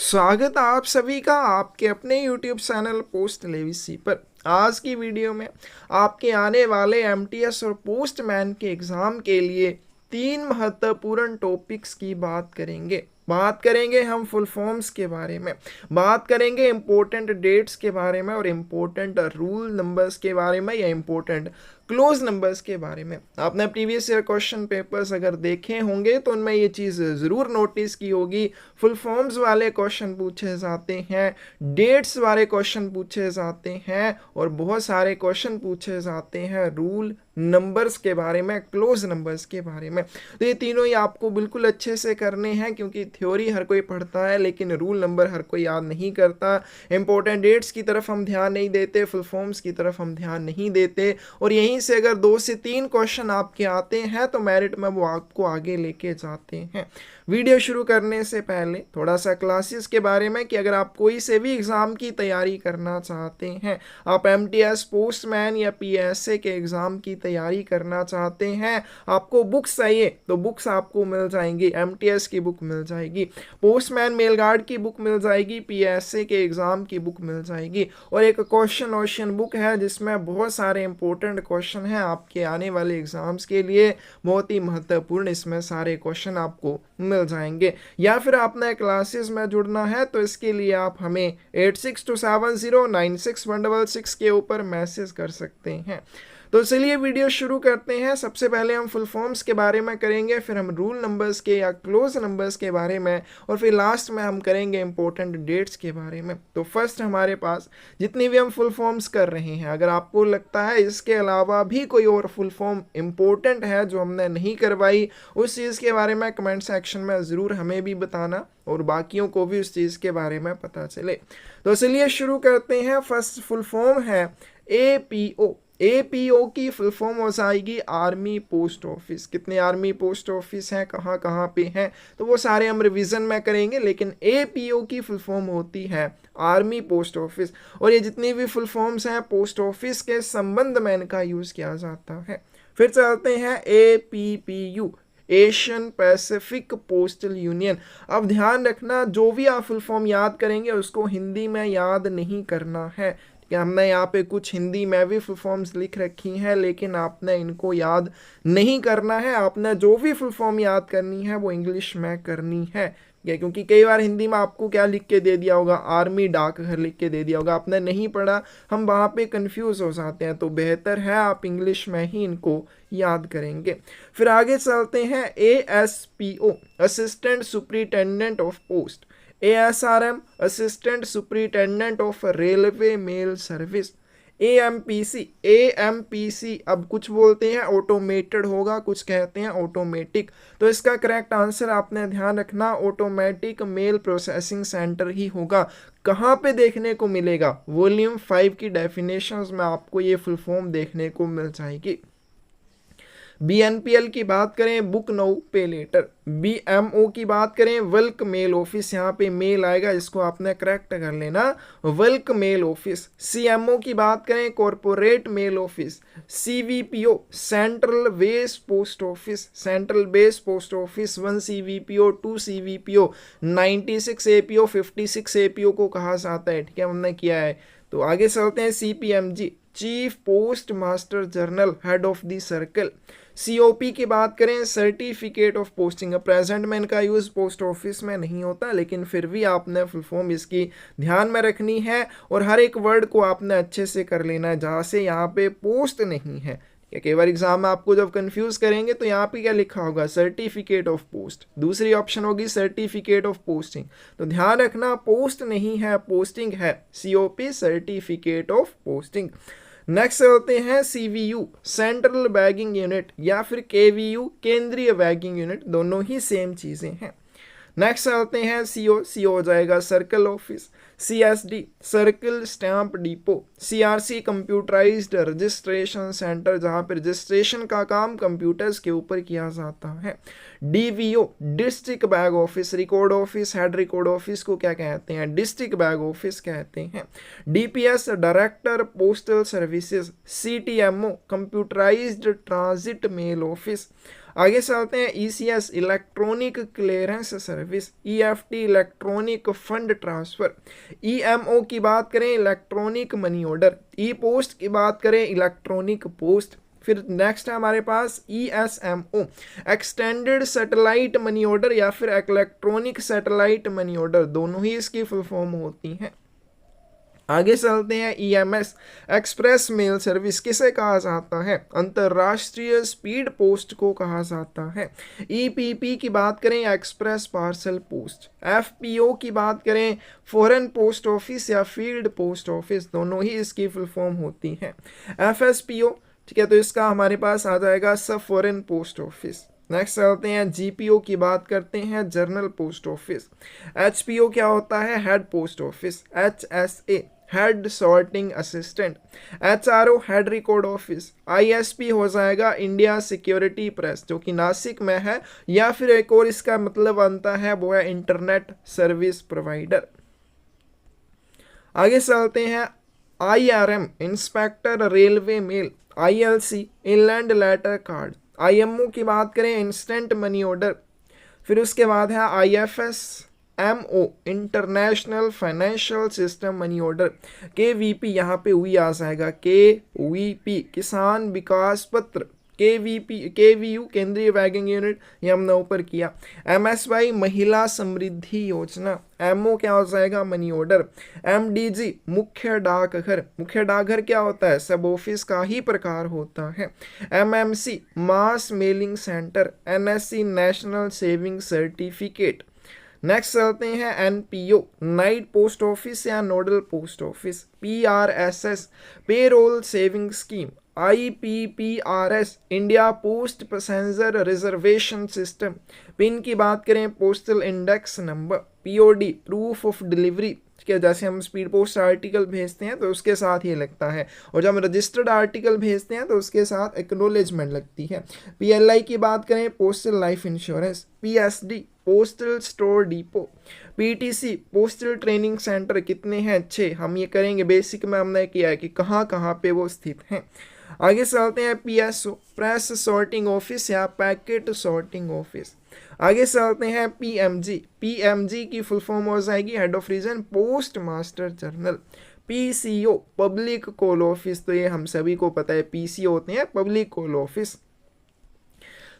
स्वागत है आप सभी का आपके अपने YouTube चैनल पोस्ट लेविसी पर। आज की वीडियो में आपके आने वाले एमटीएस और पोस्टमैन के एग्ज़ाम के लिए 3 महत्वपूर्ण टॉपिक्स की बात करेंगे हम फुल फॉर्म्स के बारे में, बात करेंगे इम्पोर्टेंट डेट्स के बारे में और इम्पोर्टेंट रूल नंबर्स के बारे में या इम्पोर्टेंट क्लोज नंबर्स के बारे में। आपने प्रीवियस ईयर क्वेश्चन पेपर्स अगर देखे होंगे तो उनमें ये चीज़ ज़रूर नोटिस की होगी। फुल फॉर्म्स वाले क्वेश्चन पूछे जाते हैं, डेट्स वाले क्वेश्चन पूछे जाते हैं और बहुत सारे क्वेश्चन पूछे जाते हैं रूल नंबर्स के बारे में, क्लोज नंबर्स के बारे में। तो ये तीनों ही आपको बिल्कुल अच्छे से करने हैं, क्योंकि थ्योरी हर कोई पढ़ता है लेकिन रूल नंबर हर कोई याद नहीं करता। इंपॉर्टेंट डेट्स की तरफ हम ध्यान नहीं देते, फुल फॉर्म्स की तरफ हम ध्यान नहीं देते, और यहीं से अगर 2 से 3 क्वेश्चन आपके आते हैं तो मेरिट में वो आपको आगे लेके जाते हैं। वीडियो शुरू करने से पहले थोड़ा सा क्लासेस के बारे में कि अगर आप कोई से भी एग्ज़ाम की तैयारी करना चाहते हैं, आप एमटीएस, पोस्टमैन या पीएसए के एग्ज़ाम की तैयारी करना चाहते हैं, आपको बुक्स चाहिए तो बुक्स आपको मिल जाएंगी। एमटीएस की बुक मिल जाएगी, पोस्टमैन मेल गार्ड की बुक मिल जाएगी, पीएसए के एग्ज़ाम की बुक मिल जाएगी, और एक क्वेश्चन बुक है जिसमें बहुत सारे इंपॉर्टेंट क्वेश्चन हैं आपके आने वाले एग्ज़ाम्स के लिए, बहुत ही महत्वपूर्ण। इसमें सारे क्वेश्चन आपको मिल जाएंगे। या फिर आपने क्लासेस में जुड़ना है तो इसके लिए आप हमें 8627096166 के ऊपर मैसेज कर सकते हैं। तो चलिए वीडियो शुरू करते हैं। सबसे पहले हम फुल फॉर्म्स के बारे में करेंगे, फिर हम रूल नंबर्स के या क्लोज नंबर्स के बारे में, और फिर लास्ट में हम करेंगे इंपॉर्टेंट डेट्स के बारे में। तो फर्स्ट हमारे पास जितनी भी हम फुल फॉर्म्स कर रहे हैं, अगर आपको लगता है इसके अलावा भी कोई और फुल फॉर्म इंपॉर्टेंट है जो हमने नहीं करवाई, उस चीज़ के बारे में कमेंट सेक्शन में ज़रूर हमें भी बताना और बाकियों को भी उस चीज़ के बारे में पता चले। तो चलिए शुरू करते हैं। फर्स्ट फुल फॉर्म है APO। APO की फुल फॉर्म हो जाएगी आर्मी पोस्ट ऑफिस। कितने आर्मी पोस्ट ऑफिस हैं, कहाँ कहाँ पे हैं, तो वो सारे हम रिवीजन में करेंगे, लेकिन APO की फुल फॉर्म होती है आर्मी पोस्ट ऑफिस। और ये जितनी भी फुल फॉर्म्स हैं पोस्ट ऑफिस के संबंध में इनका यूज़ किया जाता है। फिर चलते हैं APPU, Asian Pacific postal union. अब ध्यान रखना, जो भी आप फुल फॉर्म याद करेंगे उसको हिंदी में याद नहीं करना है। कि हमने यहाँ पे कुछ हिंदी में भी फुल फॉर्म्स लिख रखी हैं, लेकिन आपने इनको याद नहीं करना है। आपने जो भी फुल फॉर्म याद करनी है वो इंग्लिश में करनी है, क्योंकि कई बार हिंदी में आपको क्या लिख के दे दिया होगा, आर्मी डाकघर लिख के दे दिया होगा, आपने नहीं पढ़ा, हम वहाँ पे कंफ्यूज हो जाते हैं। तो बेहतर है आप इंग्लिश में ही इनको याद करेंगे। फिर आगे चलते हैं ASPO, assistant superintendent of post. ASRM, assistant superintendent of railway mail service. AMPC अब कुछ बोलते हैं ऑटोमेटेड होगा, कुछ कहते हैं ऑटोमेटिक। तो इसका करेक्ट आंसर आपने ध्यान रखना, ऑटोमेटिक मेल प्रोसेसिंग सेंटर ही होगा। कहाँ पे देखने को मिलेगा? वॉल्यूम 5 की डेफिनेशंस में आपको ये फुल फॉर्म देखने को मिल जाएगी। BNPL की बात करें, बुक नो पे लेटर। BMO की बात करें, वल्क मेल ऑफिस, यहाँ पे मेल आएगा, इसको आपने करेक्ट कर लेना, वल्क मेल ऑफिस। CMO की बात करें, corporate mail office. CVPO, central base post office, central base post office. 1 CVPO, 2 CVPO, 96 APO, 56 APO को कहा जाता है। ठीक है, हमने किया है। तो आगे चलते हैं CPMG, chief post master general, head of the circle. COP की बात करें, सर्टिफिकेट ऑफ पोस्टिंग। प्रेजेंट में इनका यूज़ पोस्ट ऑफिस में नहीं होता, लेकिन फिर भी आपने फुल फॉर्म इसकी ध्यान में रखनी है और हर एक वर्ड को आपने अच्छे से कर लेना है, जहाँ से यहाँ पे पोस्ट नहीं है। कई बार एग्जाम में आपको जब कंफ्यूज करेंगे तो यहाँ पे क्या लिखा होगा, सर्टिफिकेट ऑफ पोस्ट, दूसरी ऑप्शन होगी सर्टिफिकेट ऑफ पोस्टिंग। तो ध्यान रखना, पोस्ट नहीं है, पोस्टिंग है। COP, certificate of posting. Next होते हैं CVU, सेंट्रल बैगिंग यूनिट, या फिर KVU, केंद्रीय बैगिंग यूनिट, दोनों ही सेम चीज़ें हैं। नेक्स्ट आते हैं CO हो जाएगा circle office. CSD, circle stamp depot. CRC, computerised registration centre, जहाँ पर रजिस्ट्रेशन का काम कंप्यूटर्स के ऊपर किया जाता है। DVO, district bag office, record office, head record office को क्या कहते हैं, डिस्ट्रिक्ट बैग ऑफिस कहते हैं। DPS, director postal services. CTMO, computerised transit mail office. आगे चलते हैं ECS electronic clearance service, EFT electronic fund transfer, EMO की बात करें इलेक्ट्रॉनिक मनी ऑर्डर, E-पोस्ट की बात करें इलेक्ट्रॉनिक पोस्ट। फिर नेक्स्ट है हमारे पास ESMO extended satellite money order या फिर इलेक्ट्रॉनिक सैटेलाइट मनी ऑर्डर, दोनों ही इसकी फुल फॉर्म होती हैं। आगे चलते हैं EMS एक्सप्रेस मेल सर्विस किसे कहा जाता है? अंतरराष्ट्रीय स्पीड पोस्ट को कहा जाता है। EPP की बात करें एक्सप्रेस पार्सल पोस्ट, FPO की बात करें फॉरेन पोस्ट ऑफिस या फील्ड पोस्ट ऑफिस, दोनों ही इसकी फुल फॉर्म होती हैं। FSPO ठीक है, तो इसका हमारे पास आ जाएगा सब फॉरेन पोस्ट ऑफिस। नेक्स्ट चलते हैं GPO की बात करते हैं जर्नल पोस्ट ऑफिस। HPO क्या होता है? Head post office. HSA head sorting assistant. HRO head record office. ISP हो जाएगा इंडिया सिक्योरिटी प्रेस जो कि नासिक में है, या फिर एक और इसका मतलब बनता है वो है इंटरनेट सर्विस प्रोवाइडर। आगे चलते हैं IRM inspector railway mail, ILC inland letter card, IMO की बात करें इंस्टेंट मनी ऑर्डर। फिर उसके बाद है IFSMO international financial system money order. KVP यहाँ पे हुई आ जाएगा, KVP किसान विकास पत्र, KVU केंद्रीय वैगिंग यूनिट, ये हमने ऊपर किया। MSY महिला समृद्धि योजना, MO क्या हो जाएगा? Money order. MDG मुख्य डाकघर, मुख्य डाकघर क्या होता है? सब ऑफिस का ही प्रकार होता है। MMC mass mailing centre, NSC national saving certificate. Next चलते हैं NPO नाइट पोस्ट ऑफिस या nodal post office. PRSS payroll saving scheme. IPPRS India post passenger reservation system. Pin की बात करें postal index number. POD proof of delivery, ठीक है, जैसे हम स्पीड पोस्ट आर्टिकल भेजते हैं तो उसके साथ ये लगता है, और जब हम रजिस्टर्ड आर्टिकल भेजते हैं तो उसके साथ एक्नॉलेजमेंट लगती है। PLI की बात करें postal life insurance. PSD postal store depot. PTC postal training centre, कितने हैं? 6। हम ये करेंगे, बेसिक में हमने किया है कि कहाँ कहाँ पे वो स्थित हैं। आगे चलते हैं PSO प्रेस सॉर्टिंग ऑफिस या पैकेट सॉर्टिंग ऑफिस। आगे चलते हैं PMG की फुल फॉर्म हो जाएगी head of region post master general. PCO public call office, तो ये हम सभी को पता है PCO होते हैं पब्लिक कॉल ऑफिस।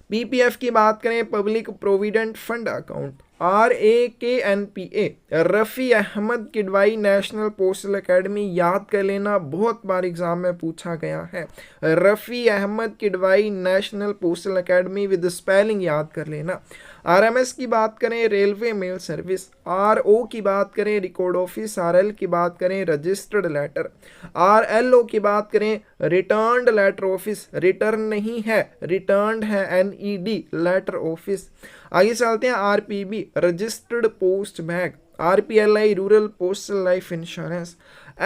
PPF की बात करें public provident fund account. RAKNPA Rafi Ahmed Kidwai national postal academy, याद कर लेना, बहुत बार एग्जाम में पूछा गया है। Rafi Ahmed Kidwai national postal academy with spelling याद कर लेना। RMS की बात करें रेलवे मेल सर्विस। RO की बात करें रिकॉर्ड ऑफिस। RL की बात करें रजिस्टर्ड लेटर। RLO की बात करें रिटर्न्ड लेटर ऑफिस, रिटर्न नहीं है, रिटर्न्ड है, NED लेटर ऑफिस। आगे चलते हैं RPB registered post bag. RPLI rural postal life insurance.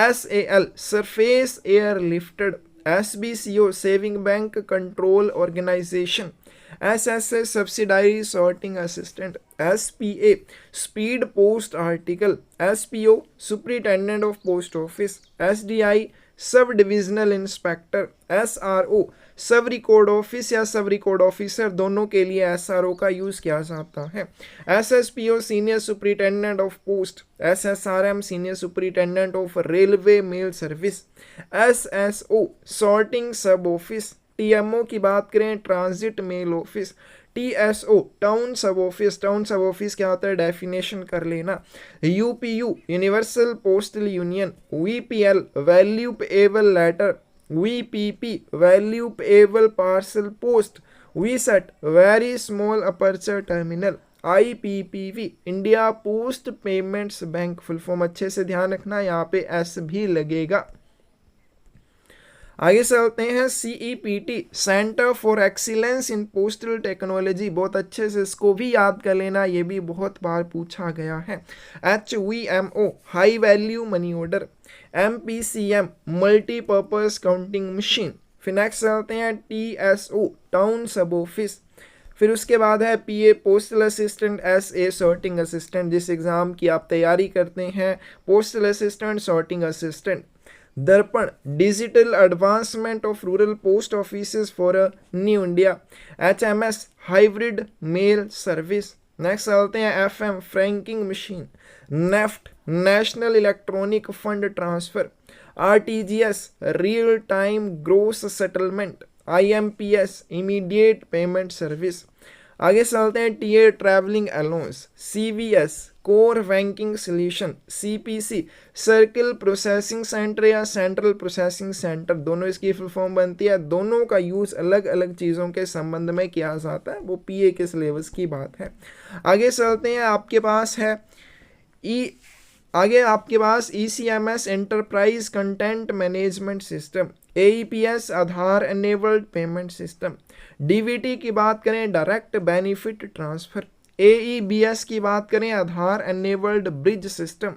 SAL surface air lifted. SBCO saving bank control organisation. SSA subsidiary sorting assistant. SPA speed post article. SPO superintendent of post office. SDI sub divisional inspector. SRO sub record office या sub record officer, दोनों के लिए SRO का use किया जाता है। SSPO senior superintendent of post. SSRM senior superintendent of railway mail service. SSO sorting sub office. TMO की बात करें transit mail office. TSO town sub office, town sub office क्या होता है डेफिनेशन कर लेना। UPU universal postal union. VPL value payable letter. VPP value payable parcel post. VSET very small aperture terminal. IPPV India post payments bank, full form अच्छे से ध्यान रखना, यहाँ पे S भी लगेगा। आगे चलते हैं CEPT centre for excellence in postal technology, बहुत अच्छे से इसको भी याद कर लेना, ये भी बहुत बार पूछा गया है। HVMO high value money order. MPCM multipurpose counting machine. फिर नेक्स्ट चलते हैं TSO टाउन सब ऑफिस। फिर उसके बाद है PA postal assistant. SA sorting assistant, जिस एग्ज़ाम की आप तैयारी करते हैं postal assistant sorting assistant. Darpan digital advancement of rural post offices for a new India. HMS hybrid mail service. Next चलते हैं FM franking machine. NEFT national electronic fund transfer. RTGS real time gross settlement. IMPS immediate payment service. आगे चलते हैं TA travelling allowance. CVS core banking solution. CPC circle processing centre या central processing centre, दोनों इसकी full form बनती है। दोनों का यूज़ अलग अलग चीज़ों के संबंध में किया जाता है, वो PA के सिलेबस की बात है। आगे चलते हैं, आपके पास है ECMS enterprise content management system. AEPS आधार एनेबल्ड पेमेंट सिस्टम। DBT की बात करें डायरेक्ट बेनिफिट ट्रांसफर। AEBS की बात करें आधार एनेबल्ड ब्रिज सिस्टम।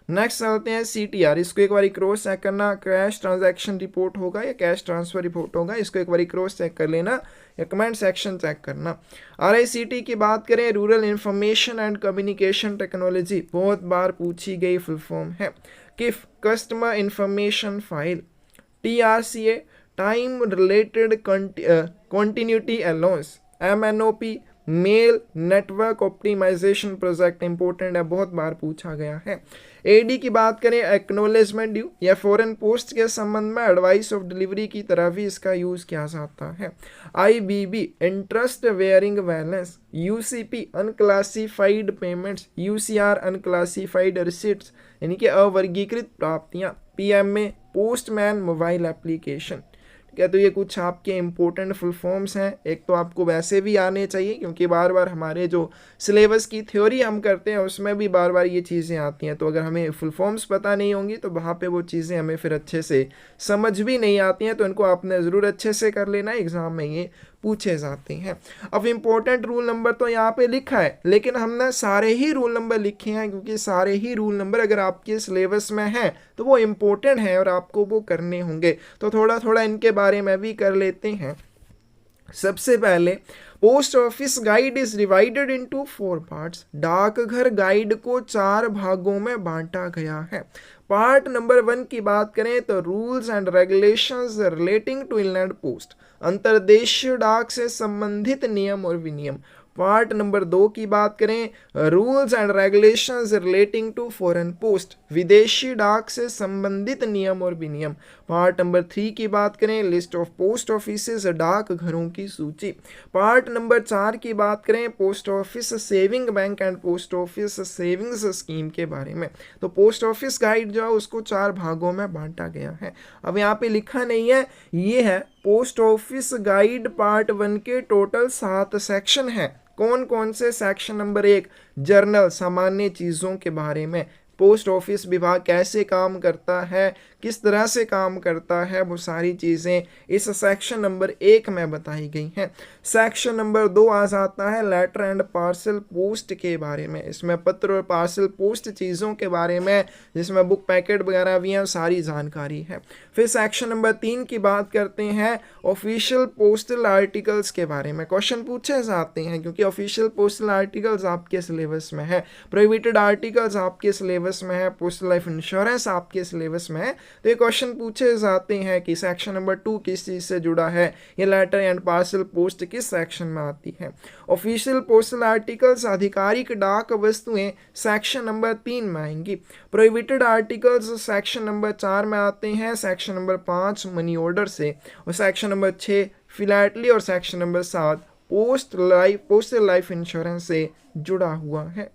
नेक्स्ट चलते हैं CTR, इसको एक बार क्रॉस चेक करना, कैश ट्रांजैक्शन रिपोर्ट होगा या कैश ट्रांसफर रिपोर्ट होगा, इसको एक बार क्रॉस चेक कर लेना या कमेंट सेक्शन चेक करना। RICT की बात करें rural information and communication technology, बहुत बार पूछी गई फुल फॉर्म है। KIF customer information file. TRCA time related continuity allowance. MNOP mail network optimisation project, important है, बहुत बार पूछा गया है। AD की बात करें एक्नोलेजमेंट ड्यू या फॉरेन पोस्ट के संबंध में एडवाइस ऑफ डिलीवरी की तरह भी इसका यूज किया जाता है। IBB interest wearing balance. UCP unclassified payments. UCR unclassified receipts यानी कि अवर्गीकृत प्राप्तियां। PMA postman mobile application. ठीक है, तो ये कुछ आपके इंपॉर्टेंट फुल फॉर्म्स हैं। एक तो आपको वैसे भी आने चाहिए क्योंकि बार बार हमारे जो सिलेबस की थ्योरी हम करते हैं उसमें भी बार बार ये चीज़ें आती हैं, तो अगर हमें फुल फॉर्म्स पता नहीं होंगी तो वहाँ पे वो चीज़ें हमें फिर अच्छे से समझ भी नहीं आती हैं, तो इनको आपने ज़रूर अच्छे से कर लेना, एग्ज़ाम में ये पूछे जाते हैं। अब इम्पोर्टेंट रूल नंबर तो यहाँ पे लिखा है, लेकिन हमने सारे ही रूल नंबर लिखे हैं क्योंकि सारे ही रूल नंबर अगर आपके सिलेबस में हैं तो वो इम्पोर्टेंट हैं और आपको वो करने होंगे, तो थोड़ा थोड़ा इनके बारे में भी कर लेते हैं। सबसे पहले post office guide is divided into 4 parts. डाकघर गाइड को 4 भागों में बांटा गया है। पार्ट नंबर 1 की बात करें तो rules and regulations relating to inland post, अंतर्देशीय डाक से संबंधित नियम और विनियम। पार्ट नंबर 2 की बात करें rules and regulations relating to foreign post, विदेशी डाक से संबंधित नियम और विनियम। पार्ट नंबर 3 की बात करें लिस्ट ऑफ पोस्ट ऑफिसेज, डाक घरों की सूची। पार्ट नंबर 4 की बात करें post office saving bank and post office savings scheme के बारे में। तो पोस्ट ऑफिस गाइड जो है उसको 4 भागों में बांटा गया है। अब यहाँ पे लिखा नहीं है, ये है पोस्ट ऑफिस गाइड पार्ट 1 के टोटल 7 सेक्शन हैं। कौन कौन से? सेक्शन नंबर 1 जर्नल, सामान्य चीज़ों के बारे में, पोस्ट ऑफिस विभाग कैसे काम करता है, किस तरह से काम करता है, वो सारी चीज़ें इस सेक्शन नंबर 1 में बताई गई हैं। सेक्शन नंबर 2 आ जाता है लेटर एंड पार्सल पोस्ट के बारे में। इसमें पत्र और पार्सल पोस्ट चीज़ों के बारे में, जिसमें बुक पैकेट वगैरह भी हैं, सारी जानकारी है। फिर सेक्शन नंबर 3 की बात करते हैं ऑफिशियल पोस्टल आर्टिकल्स के बारे में। क्वेश्चन पूछे जाते हैं क्योंकि ऑफिशियल पोस्टल आर्टिकल्स आपके सिलेबस में है, प्रोहिबिटेड आर्टिकल्स आपके सिलेबस में है, पोस्टल लाइफ इंश्योरेंस आपके सिलेबस में है, तो ये क्वेश्चन पूछे जाते हैं कि सेक्शन नंबर 2 किस चीज़ से जुड़ा है, ये लेटर एंड पार्सल पोस्ट किस सेक्शन में आती है। ऑफिशियल पोस्टल आर्टिकल्स आधिकारिक डाक वस्तुएं सेक्शन नंबर 3 में आएंगी। प्रोहिबिटेड आर्टिकल्स सेक्शन नंबर 4 में आते हैं, सेक्शन नंबर 5 मनी ऑर्डर से, और सेक्शन नंबर 6 फिलैटली, और section number 7 postal life insurance से जुड़ा हुआ है।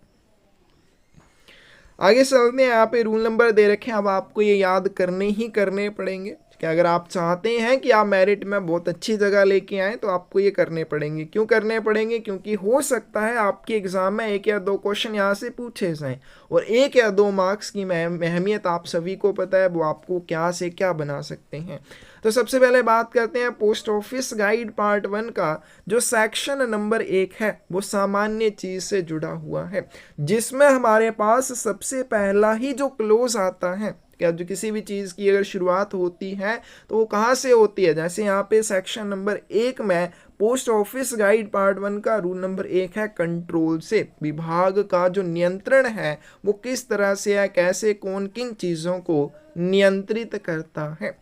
आगे चलते हैं, यहाँ पे रूल नंबर दे रखे हैं, अब आपको ये याद करने ही करने पड़ेंगे कि अगर आप चाहते हैं कि आप मेरिट में बहुत अच्छी जगह लेके आएँ तो आपको ये करने पड़ेंगे। क्यों करने पड़ेंगे? क्योंकि हो सकता है आपके एग्ज़ाम में 1 या 2 क्वेश्चन यहाँ से पूछे जाएँ, और 1 या 2 मार्क्स की अहमियत आप सभी को पता है, वो आपको क्या से क्या बना सकते हैं। तो सबसे पहले बात करते हैं पोस्ट ऑफिस गाइड पार्ट 1 का। जो सेक्शन नंबर 1 है वो सामान्य चीज़ से जुड़ा हुआ है, जिसमें हमारे पास सबसे पहला ही जो क्लोज आता है क्या जो किसी भी चीज़ की अगर शुरुआत होती है तो वो कहाँ से होती है। जैसे यहाँ पे सेक्शन नंबर 1 में पोस्ट ऑफिस गाइड पार्ट 1 का रूल नंबर 1 है कंट्रोल से, विभाग का जो नियंत्रण है वो किस तरह से है, कैसे कौन किन चीज़ों को नियंत्रित करता है।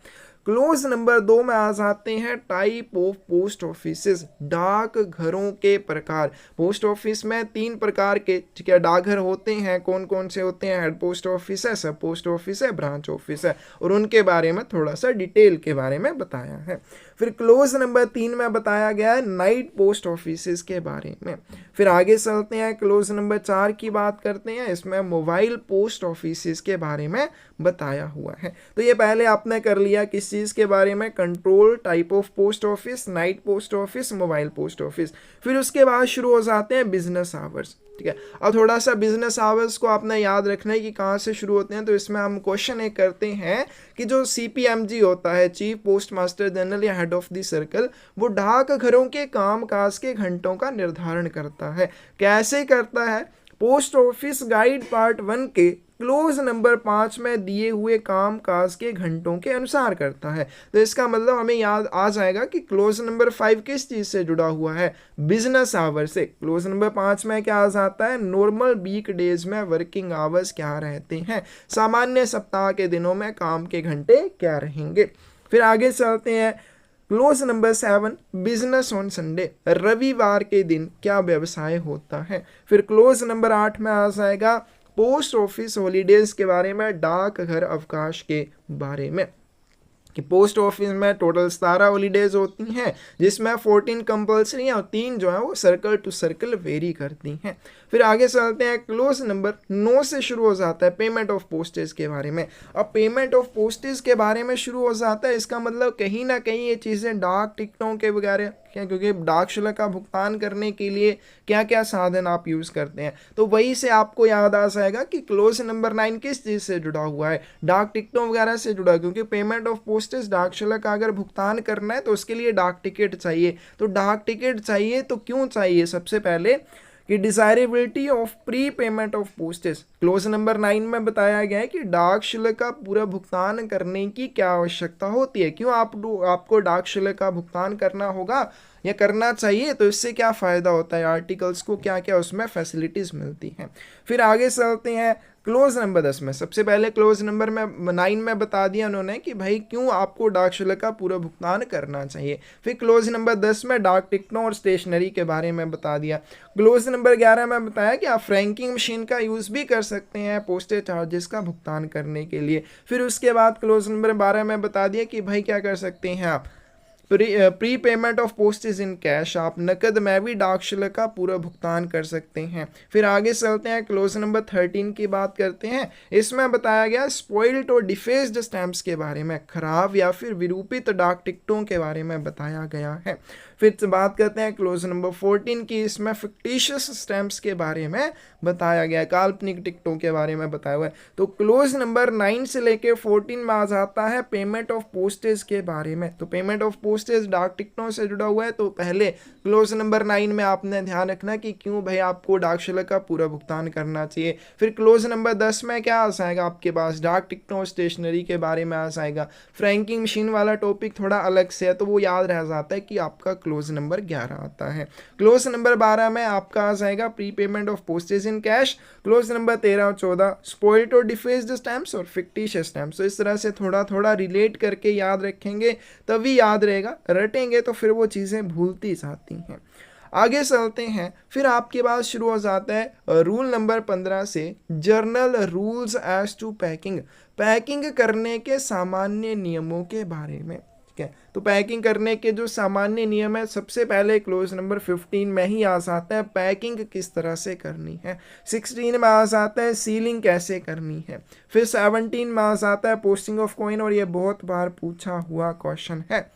क्लोज नंबर 2 में आ जाते हैं टाइप ऑफ पोस्ट ऑफिसेस, डाक घरों के प्रकार। पोस्ट ऑफिस में 3 प्रकार के क्या डाकघर होते हैं, कौन कौन से होते हैं, हेड पोस्ट ऑफिस है, सब पोस्ट ऑफिस है, ब्रांच ऑफिस है, और उनके बारे में थोड़ा सा डिटेल के बारे में बताया है। फिर क्लोज नंबर 3 में बताया गया है नाइट पोस्ट ऑफिसेस के बारे में। फिर आगे चलते हैं, क्लोज नंबर 4 की बात करते हैं, इसमें मोबाइल पोस्ट ऑफिसेस के बारे में बताया हुआ है। तो ये पहले आपने कर लिया किस चीज़ के बारे में, control, type of post office, night post office, mobile post office. फिर उसके बाद शुरू हो जाते हैं बिजनेस आवर्स। ठीक है, अब थोड़ा सा बिजनेस आवर्स को आपने याद रखना है कि कहाँ से शुरू होते हैं। तो इसमें हम क्वेश्चन एक करते हैं कि जो CPMG होता है, चीफ पोस्ट मास्टर जनरल या हेड ऑफ द सर्कल, वो डाक घरों के कामकाज के घंटों का निर्धारण करता है। कैसे करता है, पोस्ट ऑफिस गाइड पार्ट 1 के क्लोज नंबर 5 में दिए हुए काम काज के घंटों के अनुसार करता है। तो इसका मतलब हमें याद आ जाएगा कि क्लोज नंबर 5 किस चीज़ से जुड़ा हुआ है, बिजनेस आवर से। क्लोज नंबर 5 में क्या आ जाता है, नॉर्मल वीक डेज में वर्किंग आवर्स क्या रहते हैं, सामान्य सप्ताह के दिनों में काम के घंटे क्या रहेंगे। फिर आगे चलते हैं, clause number 7 business on Sunday, रविवार के दिन क्या व्यवसाय होता है। फिर क्लोज नंबर 8 में आ जाएगा पोस्ट ऑफिस हॉलीडेज के बारे में, डाकघर अवकाश के बारे में, कि पोस्ट ऑफिस में टोटल 17 हॉलीडेज होती हैं, जिसमें 14 कंपल्सरी हैं और 3 जो है वो सर्कल टू सर्कल वेरी करती हैं। फिर आगे चलते हैं, क्लोज नंबर 9 से शुरू हो जाता है पेमेंट ऑफ पोस्टेज के बारे में। अब पेमेंट ऑफ पोस्टेज के बारे में शुरू हो जाता है, इसका मतलब कहीं ना कहीं ये चीज़ें डाक टिकटों के वगैरह क्या, क्योंकि डाक शुल्क का भुगतान करने के लिए क्या क्या साधन आप यूज़ करते हैं, तो वही से आपको याद आ जाएगा कि क्लोज नंबर 9 किस चीज़ से जुड़ा हुआ है, डाक टिकटों वगैरह से जुड़ा। क्योंकि पेमेंट ऑफ पोस्टेज डाक शुल्क का अगर भुगतान करना है तो उसके लिए डाक टिकट चाहिए। तो डाक टिकट चाहिए तो क्यों चाहिए, सबसे पहले कि desirability of pre payment of postage, close number 9 में बताया गया है कि डाक शुल्क का पूरा भुगतान करने की क्या आवश्यकता होती है, क्यों आपको डाक शुल्क का भुगतान करना होगा या करना चाहिए, तो इससे क्या फ़ायदा होता है, आर्टिकल्स को क्या क्या उसमें फैसिलिटीज़ मिलती हैं। फिर आगे चलते हैं, क्लोज नंबर 10 में सबसे पहले क्लोज नंबर में 9 में बता दिया उन्होंने कि भाई क्यों आपको डाक शुल्क का पूरा भुगतान करना चाहिए। फिर क्लोज नंबर 10 में डाक टिकटों और स्टेशनरी के बारे में बता दिया। क्लोज नंबर 11 में बताया कि आप फ्रैंकिंग मशीन का यूज़ भी कर सकते हैं पोस्टेज चार्जेस का भुगतान करने के लिए। फिर उसके बाद क्लोज नंबर 12 में बता दिया कि भाई क्या कर सकते हैं आप, pre payment of postage in cash, आप नकद में भी डाक शुल्क का पूरा भुगतान कर सकते हैं। फिर आगे चलते हैं, क्लोज नंबर 13 की बात करते हैं। इसमें बताया गया स्पॉइल्ड और डिफेस्ड स्टैम्प्स के बारे में, खराब या फिर विरूपित डाक टिकटों के बारे में बताया गया है। फिर बात करते हैं क्लोज नंबर 14 की, इसमें फिक्टिशियस स्टैम्प्स के बारे में बताया गया है, काल्पनिक टिकटों के बारे में बताया हुआ है। तो क्लोज नंबर 9 से लेके 14 में आ जाता है पेमेंट ऑफ पोस्टेज के बारे में। तो पेमेंट ऑफ पोस्टेज डाक टिकटों से जुड़ा हुआ है, तो पहले क्लोज नंबर 9 में आपने ध्यान रखना कि क्यों भाई आपको डाक शुल्क का पूरा भुगतान करना चाहिए। फिर क्लोज नंबर 10 में क्या आ जाएगा आपके पास, डाक टिकटों और स्टेशनरी के बारे में आ जाएगा। फ्रैंकिंग मशीन वाला टॉपिक थोड़ा अलग से है, तो वो याद रह जाता है कि आपका क्लोज नंबर 11 आता है। क्लोज नंबर 12 में आपका आ जाएगा pre payment of postage in cash. Close number 13 और 14 स्पॉइल्ड और डिफेस्ड स्टैम्प्स और फिक्टिशियस स्टैम्प्स। तो इस तरह से थोड़ा थोड़ा रिलेट करके याद रखेंगे तभी याद रहेगा, रटेंगे तो फिर वो चीज़ें भूलती जाती हैं। आगे चलते हैं, फिर आपके पास शुरू हो जाता है रूल नंबर 15 से general rules as to packing, packing करने के सामान्य नियमों के बारे में। ठीक है, तो पैकिंग करने के जो सामान्य नियम है, सबसे पहले क्लोज नंबर 15 में ही आ जाता है पैकिंग किस तरह से करनी है। 16 में आ जाता है सीलिंग कैसे करनी है। फिर 17 में आ जाता है पोस्टिंग ऑफ कॉइन, और ये बहुत बार पूछा हुआ क्वेश्चन है।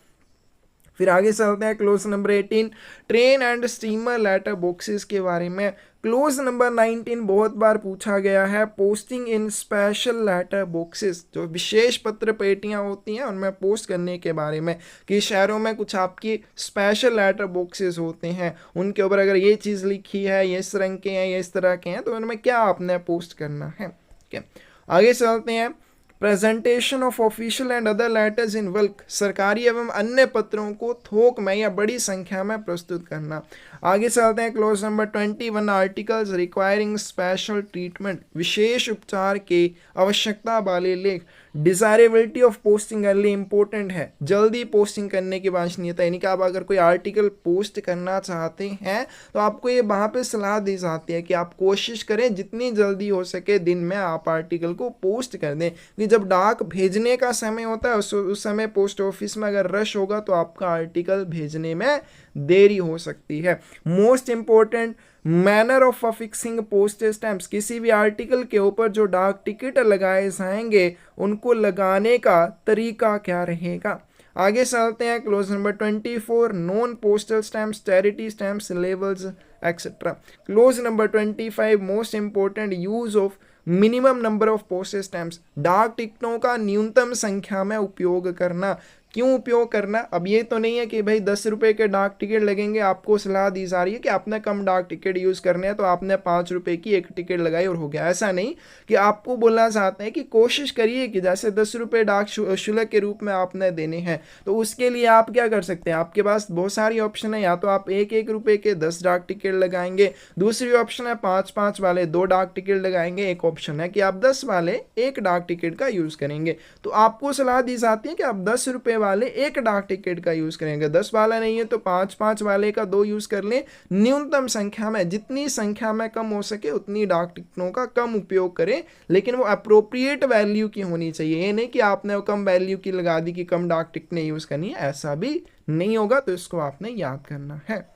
फिर आगे चलते हैं clause number 18 train and steamer letter boxes के बारे में। क्लोज नंबर 19 बहुत बार पूछा गया है posting in special letter boxes, जो विशेष पत्र पेटियां होती हैं उनमें पोस्ट करने के बारे में, कि शहरों में कुछ आपकी स्पेशल लेटर बॉक्सेस होते हैं, उनके ऊपर अगर ये चीज़ लिखी है, ये इस रंग के हैं, ये इस तरह के हैं, तो उनमें क्या आपने पोस्ट करना है। ठीक है, आगे चलते हैं, presentation of official and other letters in bulk, सरकारी एवं अन्य पत्रों को थोक में या बड़ी संख्या में प्रस्तुत करना। आगे चलते हैं clause number 21, articles requiring special treatment, विशेष उपचार के आवश्यकता वाले लेख। Desirability of posting early important है, जल्दी पोस्टिंग करने की वांछनीयता, यानी कि आप अगर कोई आर्टिकल पोस्ट करना चाहते हैं तो आपको ये वहाँ पे सलाह दी जाती है कि आप कोशिश करें जितनी जल्दी हो सके दिन में आप आर्टिकल को पोस्ट कर दें, कि जब डाक भेजने का समय होता है उस समय पोस्ट ऑफिस में अगर रश होगा तो आपका आर्टिकल भेजने में देरी हो सकती है। Most important manner of affixing postage stamps, किसी भी आर्टिकल के ऊपर जो डाक टिकट लगाए जाएंगे उनको लगाने का तरीका क्या रहेगा। आगे चलते हैं clause number 24, non postal stamps, charity stamps, labels etcetera. Close number 25, most important use of minimum number of postage stamps, डाक टिकटों का न्यूनतम संख्या में उपयोग करना। क्यों उपयोग करना, अब ये तो नहीं है कि भाई 10 रुपये के डाक टिकट लगेंगे, आपको सलाह दी जा रही है कि आपने कम डाक टिकट यूज़ करने हैं तो आपने 5 रुपये की एक टिकट लगाई और हो गया। ऐसा नहीं, कि आपको बोलना चाहते हैं कि कोशिश करिए कि जैसे 10 रुपये डाक शुल्क के रूप में आपने देने हैं, तो उसके लिए आप क्या कर सकते हैं, आपके पास बहुत सारी ऑप्शन है। या तो आप 1-1 रुपये के 10 डाक टिकट लगाएंगे, दूसरी ऑप्शन है 5-5 वाले 2 डाक टिकट लगाएंगे, एक ऑप्शन है कि आप 10 वाले 1 डाक टिकट का यूज़ करेंगे। तो आपको सलाह दी जाती है कि आप 10 रुपये वाले 1 डाक टिकट का यूज करेंगे, 10 वाला नहीं है तो 5-5 वाले का 2 यूज कर लें। न्यूनतम संख्या में, जितनी संख्या में कम हो सके उतनी डाक टिकटों का कम उपयोग करें, लेकिन वो अप्रोप्रिएट वैल्यू की होनी चाहिए। ये नहीं कि आपने वो कम वैल्यू की लगा दी कि कम डाक टिकटें यूज करनी है, ऐसा भी नहीं होगा, तो इसको आपने याद करना है।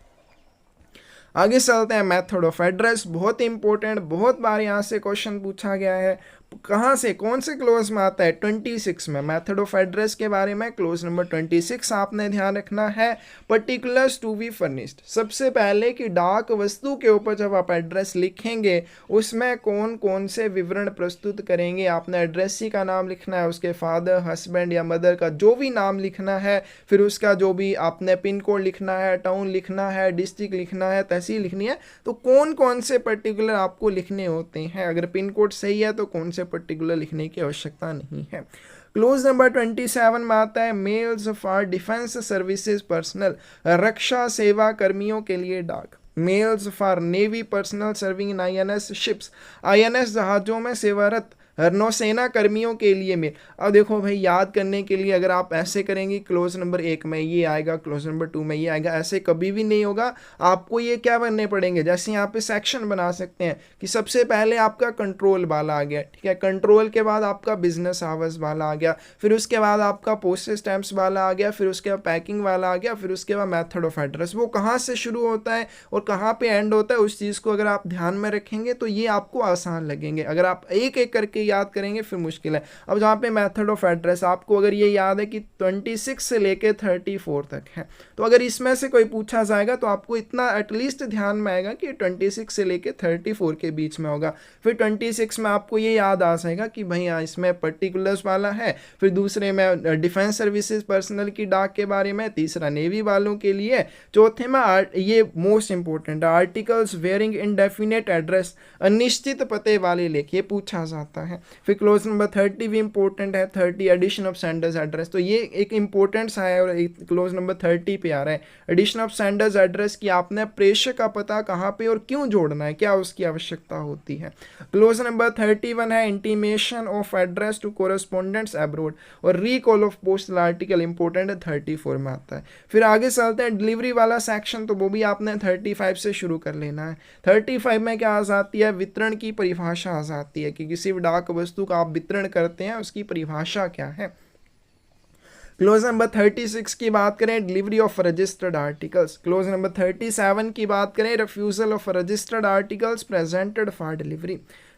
आगे चलते हैं मेथड ऑफ एड्रेस, बहुत इंपॉर्टेंट, बहुत बार यहाँ से क्वेश्चन पूछा गया है। कहाँ से, कौन से क्लोज में आता है, 26 में। मेथड ऑफ एड्रेस के बारे में क्लोज नंबर 26 आपने ध्यान रखना है। पर्टिकुलर्स टू बी फर्निश्ड, सबसे पहले कि डाक वस्तु के ऊपर जब आप एड्रेस लिखेंगे उसमें कौन कौन से विवरण प्रस्तुत करेंगे। आपने एड्रेसी का नाम लिखना है, उसके फादर, हस्बैंड या मदर का जो भी नाम लिखना है, फिर उसका जो भी आपने पिन कोड लिखना है, टाउन लिखना है, डिस्ट्रिक्ट लिखना है, तहसील लिखनी है। तो कौन कौन से पर्टिकुलर आपको लिखने होते हैं, अगर पिन कोड सही है तो कौन से पर्टिकुलर लिखने की आवश्यकता नहीं है। क्लोज नंबर 27 में आता है mails for defence services personnel, रक्षा सेवा कर्मियों के लिए डाक। Mails for navy personnel serving in INS ships, INS जहाजों में सेवारत नौसेना कर्मियों के लिए मेल। अब देखो भाई, याद करने के लिए अगर आप ऐसे करेंगे क्लोज नंबर 1 में ये आएगा, क्लोज नंबर 2 में ये आएगा, ऐसे कभी भी नहीं होगा। आपको ये क्या बनने पड़ेंगे, जैसे यहाँ पे सेक्शन बना सकते हैं कि सबसे पहले आपका कंट्रोल वाला आ गया, ठीक है, कंट्रोल के बाद आपका बिजनेस आवर्स वाला आ गया, फिर उसके बाद आपका पोस्टेज स्टैंप्स वाला आ गया, फिर उसके बाद पैकिंग वाला आ गया, फिर उसके बाद मेथड ऑफ एड्रेस। वो कहाँ से शुरू होता है और कहाँ पे एंड होता है, उस चीज़ को अगर आप ध्यान में रखेंगे तो ये आपको आसान लगेंगे। अगर आप एक एक करके याद करेंगे फिर मुश्किल है। अब जहाँ पे मेथड ऑफ एड्रेस, आपको अगर ये याद है कि 26 से लेके 34 तक है, तो अगर इसमें से कोई पूछा जाएगा तो आपको इतना एटलीस्ट ध्यान में आएगा कि 26 से लेके 34 के बीच में होगा। फिर 26 में आपको ये याद आ जाएगा कि भाई हाँ, इसमें पर्टिकुलर्स वाला है, फिर दूसरे में डिफेंस सर्विसेज पर्सनल की डाक के बारे में, तीसरा नेवी वालों के लिए, चौथे में ये most important articles wearing indefinite address, अनिश्चित पते वाले लेख, ये पूछा जाता है। फिर क्लोज नंबर 30 भी इंपॉर्टेंट है, 30 एडिशन ऑफ सेंडर्स एड्रेस, तो ये एक इंपॉर्टेंट सा है और क्लोज नंबर 30 पे आ रहा है। एडिशन ऑफ सेंडर्स एड्रेस की आपने प्रेषक का पता कहाँ पे और क्यों जोड़ना है, क्या उसकी आवश्यकता होती है। क्लोज नंबर 31 है intimation of address to correspondents abroad, और recall of postal article important है, 34 में आता है। फिर आगे चलते हैं डिलीवरी वाला सेक्शन, तो वो भी आपने 35 से शुरू कर लेना है। 35 में क्या आ जाती है, वितरण की परिभाषा आ जाती है कि किसी भी डाक वस्तु का आप वितरण करते हैं उसकी परिभाषा क्या है। क्लोज नंबर 36 की बात करें, delivery of registered articles. Close number 37 की बात करें, refusal of registered articles presented for delivery.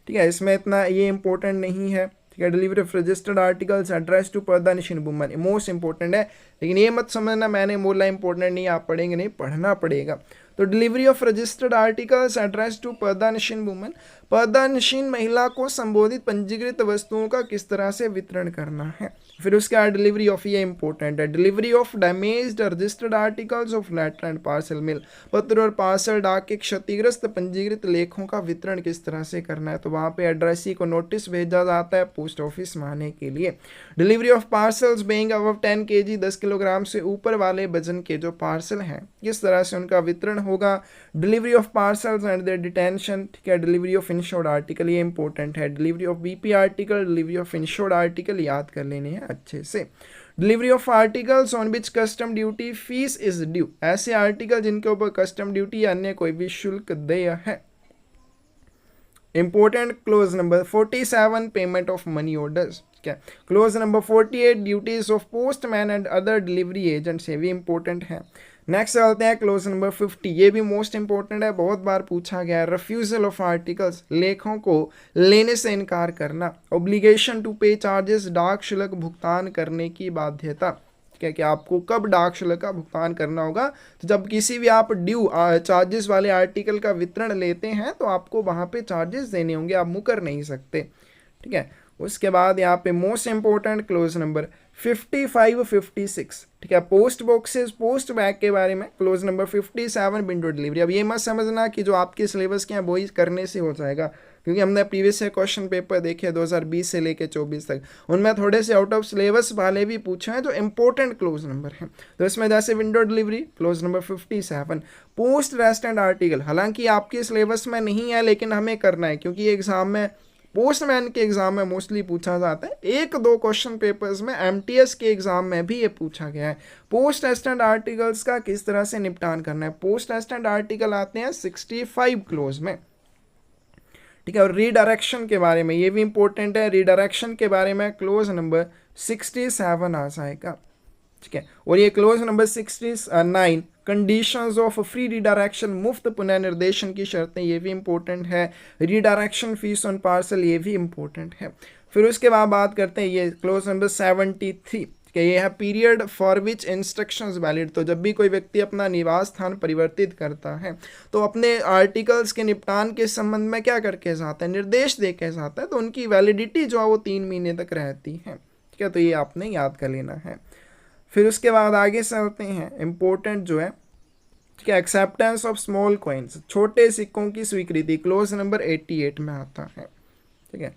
ठीक है, इसमें इतना ये इंपॉर्टेंट नहीं है, ठीक है। Delivery of registered articles address to प्रधानशीन वुमन, मोस्ट इंपॉर्टेंट है, लेकिन ये मत समझना मैंने बोला इंपॉर्टेंट नहीं, आप पढ़ेंगे नहीं, पढ़ना पड़ेगा। तो delivery of registered articles address to पर्दानशीन वुमेन, पर्दानशीन महिला को संबोधित पंजीकृत वस्तुओं का किस तरह से वितरण करना है। फिर उसके बाद डिलीवरी ऑफ, ये इंपॉर्टेंट है, delivery of damaged registered articles of letter and parcel mail, पत्र और पार्सल डाक के क्षतिग्रस्त पंजीकृत लेखों का वितरण किस तरह से करना है। तो वहाँ पे एड्रेसी को नोटिस भेजा जाता है पोस्ट ऑफिस में आने के लिए। Delivery of parcels being above 10 kg, 10 kilogram से ऊपर वाले वजन के जो पार्सल हैं किस तरह से उनका वितरण होगा। Delivery of parcels and their detention, ठीक है। डिलीवरी ऑफ इंश्योर्ड आर्टिकल, ये इंपॉर्टेंट है। Delivery of BP article, delivery of insured article याद कर लेने हैं अच्छे से। Delivery of articles on which custom duty fees is due, ऐसे आर्टिकल जिनके ऊपर कस्टम ड्यूटी या अन्य कोई भी शुल्क देय है। Important clause number 47 payment of money orders, क्या। Clause number 48 duties of postman and other delivery agents, ये भी इंपॉर्टेंट है। नेक्स्ट चलते हैं क्लोज नंबर 50, ये भी मोस्ट इंपॉर्टेंट है, बहुत बार पूछा गया है। रिफ्यूजल ऑफ आर्टिकल्स, लेखों को लेने से इनकार करना। ऑब्लिगेशन टू पे चार्जेस, डाक शुल्क भुगतान करने की बाध्यता, क्या कि आपको कब डाक शुल्क का भुगतान करना होगा। तो जब किसी भी आप ड्यू चार्जेस वाले आर्टिकल का वितरण लेते हैं तो आपको वहाँ पे चार्जेस देने होंगे, आप मुकर नहीं सकते, ठीक है। उसके बाद यहाँ पे मोस्ट इंपॉर्टेंट क्लोज नंबर 55, 56, ठीक है। पोस्ट बॉक्सेस, पोस्ट बैग के बारे में क्लोज नंबर 57 विंडो डिलीवरी। अब ये मत समझना कि जो आपके सिलेबस के हैं वही करने से हो जाएगा, क्योंकि हमने प्रीवियस ईयर क्वेश्चन पेपर देखे 2020 से लेके 24 तक, उनमें थोड़े से आउट ऑफ सिलेबस वाले भी पूछे हैं जो इंपॉर्टेंट क्लोज नंबर हैं। तो इसमें जैसे window delivery clause number 57, post restante article, हालांकि आपके सिलेबस में नहीं है लेकिन हमें करना है क्योंकि एग्जाम में, पोस्टमैन के एग्जाम में मोस्टली पूछा जाता है। एक दो क्वेश्चन पेपर्स में एमटीएस के एग्जाम में भी ये पूछा गया है। पोस्ट रेस्टेंट आर्टिकल्स का किस तरह से निपटान करना है। पोस्ट रेस्टेंट आर्टिकल आते हैं 65 क्लोज में, ठीक है। और रीडायरेक्शन के बारे में, ये भी इंपॉर्टेंट है, रीडायरेक्शन के बारे में क्लोज नंबर 67 आ जाएगा, ठीक है। और ये close number 69 conditions of free redirection, मुफ्त पुनर्निर्देशन की शर्तें, ये भी इंपॉर्टेंट है। रीडायरेक्शन फीस ऑन पार्सल, ये भी इंपॉर्टेंट है। फिर उसके बाद बात करते हैं ये क्लोज नंबर 73 कि ये है period for which instructions valid. तो जब भी कोई व्यक्ति अपना निवास स्थान परिवर्तित करता है तो अपने आर्टिकल्स के निपटान के संबंध में क्या करके जाता है, निर्देश दे के जाता है, तो उनकी वैलिडिटी जो है वो 3 महीने तक रहती है, ठीक है। तो ये आपने याद कर लेना है। फिर उसके बाद आगे चलते हैं, इंपॉर्टेंट जो है, ठीक है, एक्सेप्टेंस ऑफ स्मॉल कॉइन्स, छोटे सिक्कों की स्वीकृति, क्लोज नंबर 88 में आता है, ठीक है।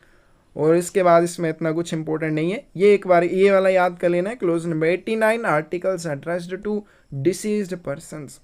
और इसके बाद इसमें इतना कुछ इंपॉर्टेंट नहीं है, ये एक बार ये वाला याद कर लेना है, clause number 89 articles addressed to deceased persons.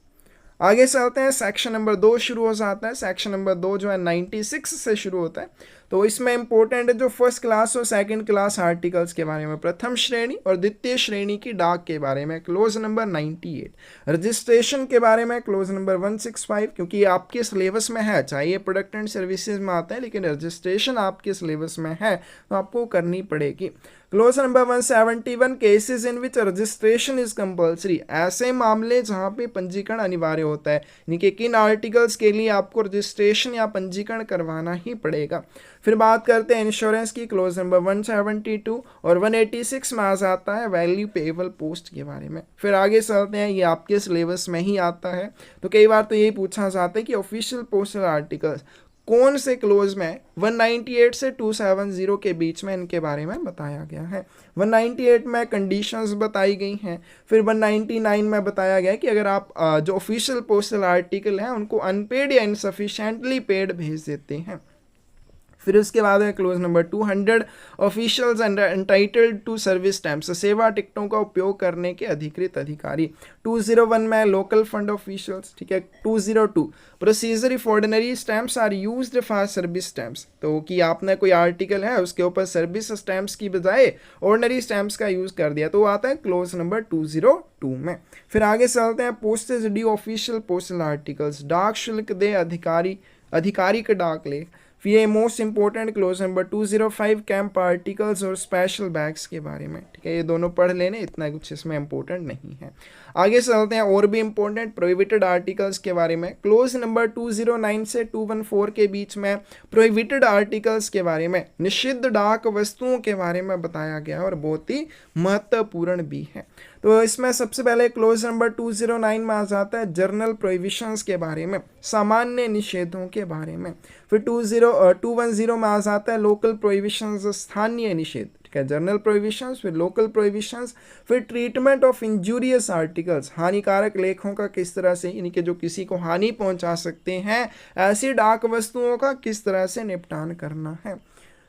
आगे चलते हैं, सेक्शन नंबर 2 शुरू हो जाता है। सेक्शन नंबर 2 जो है 96 से शुरू होता है। तो इसमें इंपॉर्टेंट है जो फर्स्ट क्लास और सेकंड क्लास आर्टिकल्स के बारे में, प्रथम श्रेणी और द्वितीय श्रेणी की डाक के बारे में, क्लोज नंबर 98। रजिस्ट्रेशन के बारे में क्लोज नंबर 165, क्योंकि ये आपके सिलेबस में है, चाहे ये प्रोडक्ट एंड सर्विसेज में आता है लेकिन रजिस्ट्रेशन आपके सिलेबस में है तो आपको करनी पड़ेगी। Close number 171 cases in which registration is compulsory, ऐसे मामले जहां पे पंजीकरण अनिवार्य होता है, यानी कि किन आर्टिकल्स के लिए आपको रजिस्ट्रेशन या पंजीकरण करवाना ही पड़ेगा। फिर बात करते हैं इंश्योरेंस की, क्लोज नंबर 172 और 186 में आ जाता है वैल्यू पेएबल पोस्ट के बारे में। फिर आगे चलते हैं, ये आपके सिलेबस में ही आता है, तो कई बार तो यही पूछा जाता है कि ऑफिशियल पोस्टल आर्टिकल्स कौन से क्लोज में 198 से 270 के बीच में इनके बारे में बताया गया है। 198 में कंडीशंस बताई गई हैं। फिर 199 में बताया गया है कि अगर आप जो ऑफिशियल पोस्टल आर्टिकल हैं उनको अनपेड या इनसफिशिएंटली पेड भेज देते हैं। फिर उसके बाद है clause number 200 officials entitled to service stamps, सेवा टिकटों का उपयोग करने के अधिकृत अधिकारी। 201 में लोकल फंड ऑफिशियल्स, ठीक है। 202 procedure if ordinary stamps are used for service stamps, तो कि आपने कोई आर्टिकल है उसके ऊपर सर्विस स्टैम्प्स की बजाय ऑर्डिनरी स्टैम्प्स का यूज कर दिया, तो वो आता है क्लोज नंबर 202 में। फिर आगे चलते हैं, postage due official postal articles, डाक शुल्क दे अधिकारी का डाक ले। फिर ये most important clause number 205 camp articles और स्पेशल बैग्स के बारे में, ठीक है। ये दोनों पढ़ लेने, इतना कुछ इसमें इंपॉर्टेंट नहीं है। आगे चलते हैं, और भी इंपॉर्टेंट प्रोहिबिटेड आर्टिकल्स के बारे में, क्लोज नंबर 209 से 214 के बीच में प्रोहिबिटेड आर्टिकल्स के बारे में, निषिद्ध डाक वस्तुओं के बारे में बताया गया और बहुत ही महत्वपूर्ण भी है। तो इसमें सबसे पहले क्लोज नंबर 209 में आ जाता है जर्नल प्रोहिबिशंस के बारे में, सामान्य निषेधों के बारे में। फिर 210 में आ जाता है लोकल प्रोहिबिशंस, स्थानीय निषेध, ठीक है, जर्नल प्रोहिबिशंस, फिर लोकल प्रोहिबिशंस। फिर ट्रीटमेंट ऑफ इंजूरियस आर्टिकल्स, हानिकारक लेखों का किस तरह से, यानी कि जो किसी को हानि पहुंचा सकते हैं, ऐसी डाक वस्तुओं का किस तरह से निपटान करना है।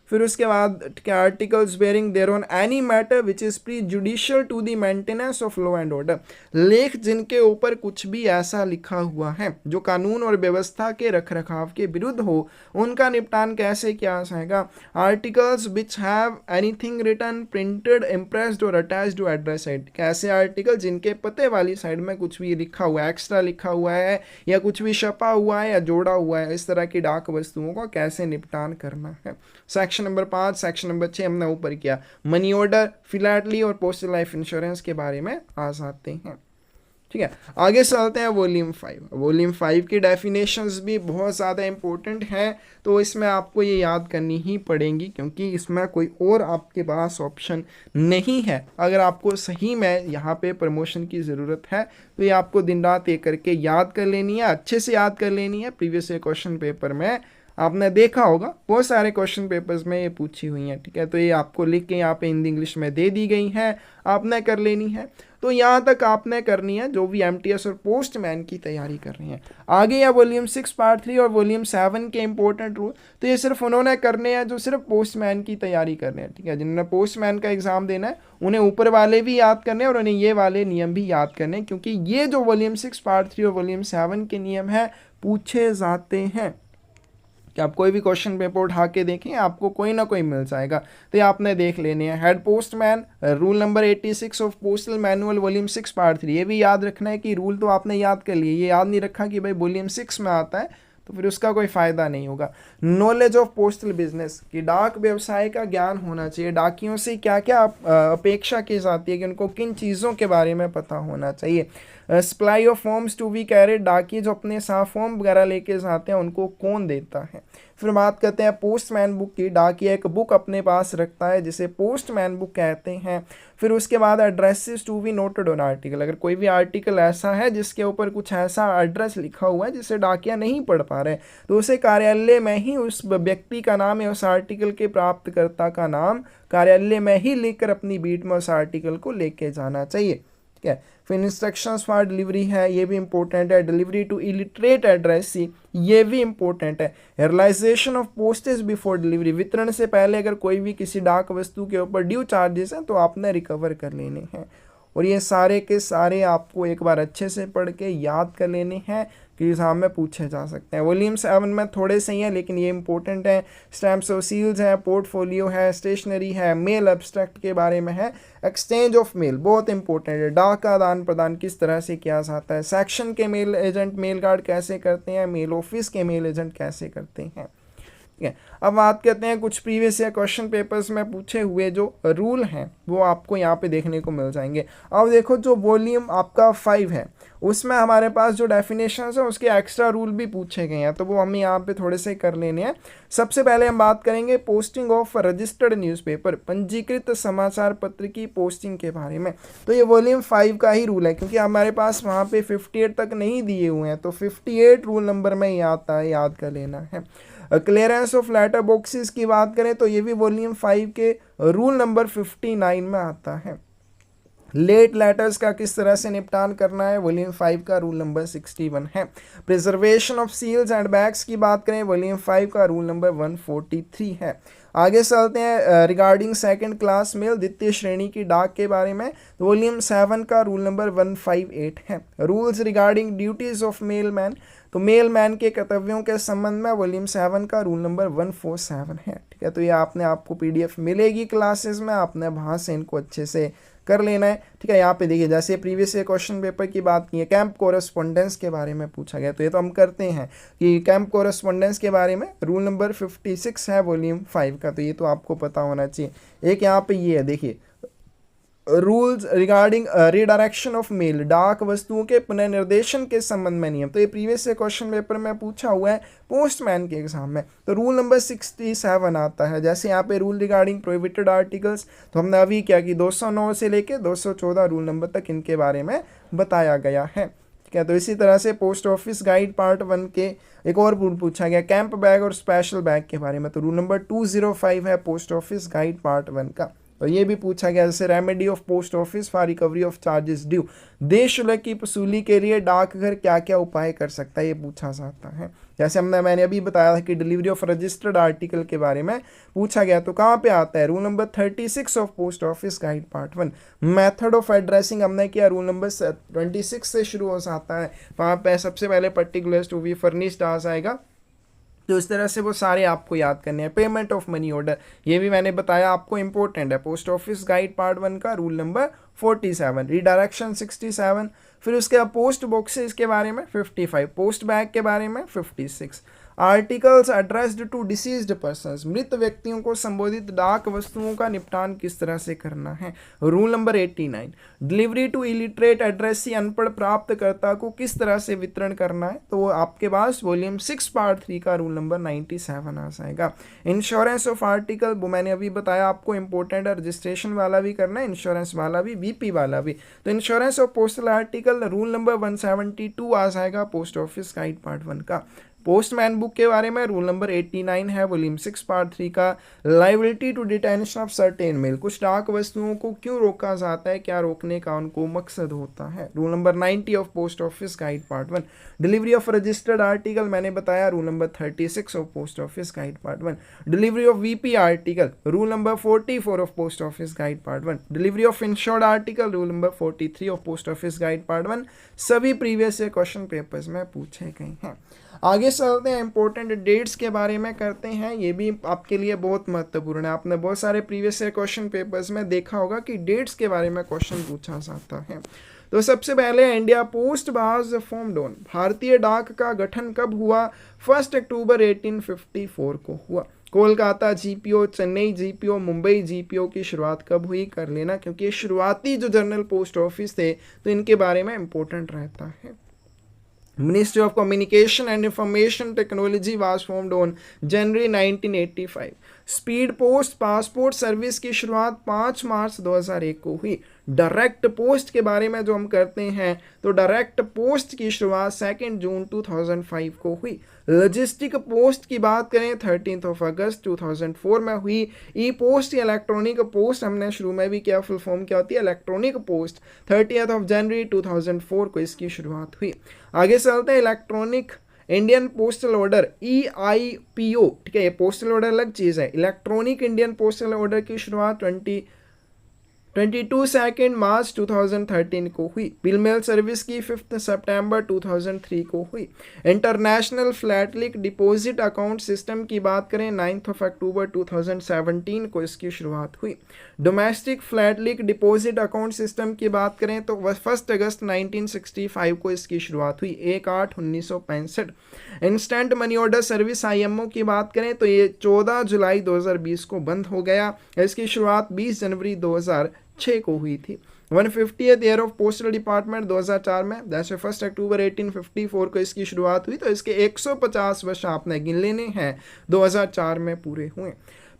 फिर उसके बाद articles bearing thereon any matter which is prejudicial to the maintenance of law and order, लेख जिनके ऊपर कुछ भी ऐसा लिखा हुआ है जो कानून और व्यवस्था के रखरखाव के विरुद्ध हो, उनका निपटान कैसे किया जाएगा। Articles which have anything written, printed, impressed और अटैच्ड टू एड्रेस साइड, कैसे आर्टिकल जिनके पते वाली साइड में कुछ भी लिखा हुआ है, एक्स्ट्रा लिखा हुआ है या कुछ भी छपा हुआ है या जोड़ा हुआ है, इस तरह की डाक वस्तुओं का कैसे निपटान करना है। सेक्शन नंबर 5, सेक्शन नंबर 6 हमने ऊपर किया, मनी ऑर्डर, फिलैटली और पोस्टल लाइफ इंश्योरेंस के बारे में आ जाते हैं। ठीक है, आगे चलते हैं वॉल्यूम 5। वॉल्यूम 5 की डेफिनेशंस भी बहुत ज़्यादा इंपॉर्टेंट है, तो इसमें आपको ये याद करनी ही पड़ेंगी क्योंकि इसमें कोई और आपके पास ऑप्शन नहीं है। अगर आपको सही में यहाँ पे प्रमोशन की ज़रूरत है तो ये आपको दिन रात एक करके याद कर लेनी है, अच्छे से याद कर लेनी है। प्रीवियस ईयर क्वेश्चन पेपर में आपने देखा होगा बहुत सारे क्वेश्चन पेपर्स में ये पूछी हुई हैं। ठीक है, तो ये आपको लिख के यहाँ पे हिंदी इंग्लिश में दे दी गई हैं, आपने कर लेनी है। तो यहाँ तक आपने करनी है जो भी एमटीएस और पोस्टमैन की तैयारी कर रही हैं। आगे या वॉल्यूम 6 पार्ट 3 और वॉल्यूम 7 के इंपॉर्टेंट रूल, तो ये सिर्फ उन्होंने करने हैं जो सिर्फ पोस्टमैन की तैयारी कर रहे हैं। ठीक है, जिन्होंने पोस्टमैन का एग्जाम देना है उन्हें ऊपर वाले भी याद करने हैं और उन्हें ये वाले नियम भी याद करने हैं, क्योंकि ये जो वॉल्यूम 6 पार्ट 3 और वॉल्यूम 7 के नियम है पूछे जाते हैं। कि आप कोई भी क्वेश्चन पेपर उठा के देखें आपको कोई ना कोई मिल जाएगा, तो ये आपने देख लेने हैं। Head postman, rule number 86 of postal manual volume 6 part 3, ये भी याद रखना है कि रूल तो आपने याद कर लिए, ये याद नहीं रखा कि भाई वॉल्यूम 6 में आता है तो फिर उसका कोई फ़ायदा नहीं होगा। नॉलेज ऑफ पोस्टल बिजनेस, कि डाक व्यवसाय का ज्ञान होना चाहिए, डाकियों से क्या क्या अपेक्षा की जाती है कि उनको किन चीज़ों के बारे में पता होना चाहिए। Supply of forms to be carried, डाकिए जो अपने साथ फॉर्म वगैरह लेके जाते हैं उनको कौन देता है। फिर बात करते हैं पोस्टमैन बुक की, डाकिया एक बुक अपने पास रखता है जिसे पोस्टमैन बुक कहते हैं। फिर उसके बाद addresses to be noted on article, अगर कोई भी आर्टिकल ऐसा है जिसके ऊपर कुछ ऐसा एड्रेस लिखा हुआ है जिसे डाकिया नहीं पढ़ पा रहे तो उसे कार्यालय में ही उस व्यक्ति का नाम या उस आर्टिकल के प्राप्तकर्ता का नाम कार्यालय में ही लिखकर अपनी बीट में उस आर्टिकल को लेके जाना चाहिए। ठीक है, फिर इंस्ट्रक्शंस फॉर डिलीवरी है, ये भी इंपॉर्टेंट है। डिलीवरी टू इलिटरेट एड्रेसी, ये भी इंपॉर्टेंट है। Realisation of postage before delivery, वितरण से पहले अगर कोई भी किसी डाक वस्तु के ऊपर ड्यू चार्जेस हैं तो आपने रिकवर कर लेने हैं। और ये सारे के सारे आपको एक बार अच्छे से पढ़ के याद कर लेने हैं कि एग्जाम में पूछे जा सकते हैं। वॉल्यूम 7 में थोड़े से ही हैं लेकिन ये इंपॉर्टेंट है। स्टैम्प्स और सील्स हैं, पोर्टफोलियो है, स्टेशनरी है, मेल एब्स्ट्रैक्ट के बारे में है, एक्सचेंज ऑफ मेल बहुत इंपॉर्टेंट है, डाक का आदान प्रदान किस तरह से किया जाता है, सेक्शन के मेल एजेंट मेल गार्ड कैसे करते हैं, मेल ऑफिस के मेल एजेंट कैसे करते हैं। ठीक है, अब बात करते हैं कुछ प्रीवियस ईयर क्वेश्चन पेपर्स में पूछे हुए जो रूल हैं वो आपको यहाँ पे देखने को मिल जाएंगे। अब देखो जो वॉल्यूम आपका 5 है उसमें हमारे पास जो डेफिनेशंस है उसके एक्स्ट्रा रूल भी पूछे गए हैं, तो वो हमें यहाँ पे थोड़े से कर लेने हैं। सबसे पहले हम बात करेंगे पोस्टिंग ऑफ रजिस्टर्ड न्यूज़पेपर, पंजीकृत समाचार पत्र की पोस्टिंग के बारे में। तो ये वॉल्यूम 5 का ही रूल है क्योंकि हमारे पास वहाँ पे 58 तक नहीं दिए हुए हैं, तो 58 रूल नंबर में ही आता है, याद कर लेना है। क्लियरेंस ऑफ लेटर बॉक्सेस की बात करें तो ये भी वॉल्यूम 5 के रूल नंबर 59 में आता है। लेट लेटर्स का किस तरह से निपटान करना है, वॉल्यूम 5 का रूल नंबर 61 है। Preservation of seals and bags की बात करें वॉल्यूम 5 का रूल नंबर 143 है। आगे चलते हैं रिगार्डिंग सेकंड क्लास मेल, द्वितीय श्रेणी की डाक के बारे में, वॉल्यूम 7 का रूल नंबर 158 है। Rules regarding duties of Mailman, तो मेलमैन के कर्तव्यों के संबंध में वॉल्यूम 7 का रूल नंबर 147 है। ठीक है, तो ये आपको पीडीएफ मिलेगी क्लासेस में, आपने वहाँ से इनको अच्छे से कर लेना है। ठीक है, यहाँ पे देखिए जैसे प्रीवियस ईयर क्वेश्चन पेपर की बात की है, कैंप कोरेस्पोंडेंस के बारे में पूछा गया, तो ये तो हम करते हैं कि कैंप कोरेस्पोंडेंस के बारे में रूल नंबर 56 है वॉल्यूम 5 का, तो ये तो आपको पता होना चाहिए। एक यहाँ पे ये है देखिए rules regarding redirection of male, डाक वस्तुओं के पुनर्निर्देशन के संबंध में नियम। तो ये प्रीवियस से क्वेश्चन पेपर में पूछा हुआ है पोस्टमैन के एग्जाम में। तो रूल नंबर 67 आता है। जैसे यहाँ पे रूल रिगार्डिंग प्रोहिबिटेड आर्टिकल्स, तो हमने अभी क्या कि 209 से लेके 214 रूल नंबर तक इनके बारे में बताया गया है। ठीक है, तो इसी तरह से पोस्ट ऑफिस गाइड पार्ट 1 के एक और रूल पूछा गया कैंप बैग और स्पेशल बैग के बारे में। तो रूल नंबर 205 है पोस्ट ऑफिस गाइड पार्ट 1 का। और ये भी पूछा गया जैसे remedy of post office for recovery of charges due, देय शुल्क की वसूली के लिए डाकघर क्या क्या उपाय कर सकता है, ये पूछा जाता है। जैसे मैंने अभी बताया था कि डिलीवरी ऑफ रजिस्टर्ड आर्टिकल के बारे में पूछा गया, तो कहाँ पे आता है, rule number 36 of post office guide part 1। Method of addressing हमने किया, रूल नंबर 26 से शुरू हो जाता है। वहाँ पे सबसे पहले पर्टिकुलर्स टू बी फर्निश्ड आ जाएगा। तो इस तरह से वो सारे आपको याद करने हैं। पेमेंट ऑफ मनी ऑर्डर, ये भी मैंने बताया आपको इंपॉर्टेंट है, पोस्ट ऑफिस गाइड पार्ट 1 का रूल नंबर 47। रिडायरेक्शन 67, फिर उसके बाद पोस्ट बॉक्सेस के बारे में 55, पोस्ट बैग के बारे में 56, articles addressed to deceased persons, मृत व्यक्तियों को संबोधित डाक वस्तुओं का निपटान किस तरह से करना है, rule number 89, delivery to illiterate addressee, अनपढ़ प्राप्तकर्ता को किस तरह से वितरण करना है, तो वो आपके पास वॉल्यूम 6 पार्ट 3 का रूल नंबर 97 आ जाएगा। इंश्योरेंस ऑफ आर्टिकल, वो मैंने अभी बताया आपको इंपॉर्टेंट है, रजिस्ट्रेशन वाला भी करना है, इंश्योरेंस वाला भी, बीपी वाला भी। तो insurance of postal article rule number 172 आ जाएगा पोस्ट ऑफिस गाइड पार्ट 1 का। पोस्टमैन बुक के बारे में रूल नंबर 89 है वॉल्यूम 6 पार्ट 3 का। Liability to detention of certain mail, कुछ डाक वस्तुओं को क्यों रोका जाता है, क्या रोकने का उनको मकसद होता है, rule number 90 of post office guide part 1। Delivery of registered article मैंने बताया, rule number 36 of post office guide part 1। Delivery of VP article, rule number 44 of post office guide part 1। Delivery of insured article, rule number 43 of post office guide part 1। सभी previous question papers में पूछे गए हैं। आगे चलते हैं, important dates के बारे में करते हैं, ये भी आपके लिए बहुत महत्वपूर्ण है। आपने बहुत सारे प्रीवियस ईयर क्वेश्चन पेपर्स में देखा होगा कि डेट्स के बारे में क्वेश्चन पूछा जाता है। तो सबसे पहले India post was formed on, भारतीय डाक का गठन कब हुआ, 1 अक्टूबर 1854 को हुआ। Kolkata GPO, Chennai GPO, Mumbai GPO की शुरुआत कब हुई, कर लेना, क्योंकि ये शुरुआती जो जनरल पोस्ट ऑफिस थे तो इनके बारे में इंपॉर्टेंट रहता है। Ministry of communication and information technology was formed on January 1985। Speed post passport service की शुरुआत 5 मार्च 2001 को हुई। डायरेक्ट पोस्ट के बारे में जो हम करते हैं, तो डायरेक्ट पोस्ट की शुरुआत 2 जून 2005 को हुई। लॉजिस्टिक पोस्ट की बात करें 13 अगस्त 2004 में हुई। ई पोस्ट या इलेक्ट्रॉनिक पोस्ट हमने शुरू में भी क्या फुल फॉर्म क्या होती है, इलेक्ट्रॉनिक पोस्ट, 30 जनवरी 2004 को इसकी शुरुआत हुई। आगे चलते हैं, electronic Indian postal order EIPO, ठीक है, ये पोस्टल ऑर्डर अलग चीज़ है। इलेक्ट्रॉनिक इंडियन पोस्टल ऑर्डर की शुरुआत 22 मार्च 2013 को हुई। बिल मेल सर्विस की 5 सितंबर 2003 को हुई। इंटरनेशनल फ्लैटलिक डिपॉजिट अकाउंट सिस्टम की बात करें 9 अक्टूबर 2017 को इसकी शुरुआत हुई। डोमेस्टिक फ्लैटलिक डिपॉजिट अकाउंट सिस्टम की बात करें तो 1 अगस्त 1965 को इसकी शुरुआत हुई, 1/8/1965। Instant money order service IMO की बात करें तो ये 14 जुलाई 2020 को बंद हो गया। इसकी शुरुआत 20 जनवरी 2006 को हुई थी। 150th year of postal department 2004 में, जैसे 1 अक्टूबर 1854 को इसकी शुरुआत हुई, तो इसके 150 वर्ष आपने गिन लेने हैं, 2004 में पूरे हुए।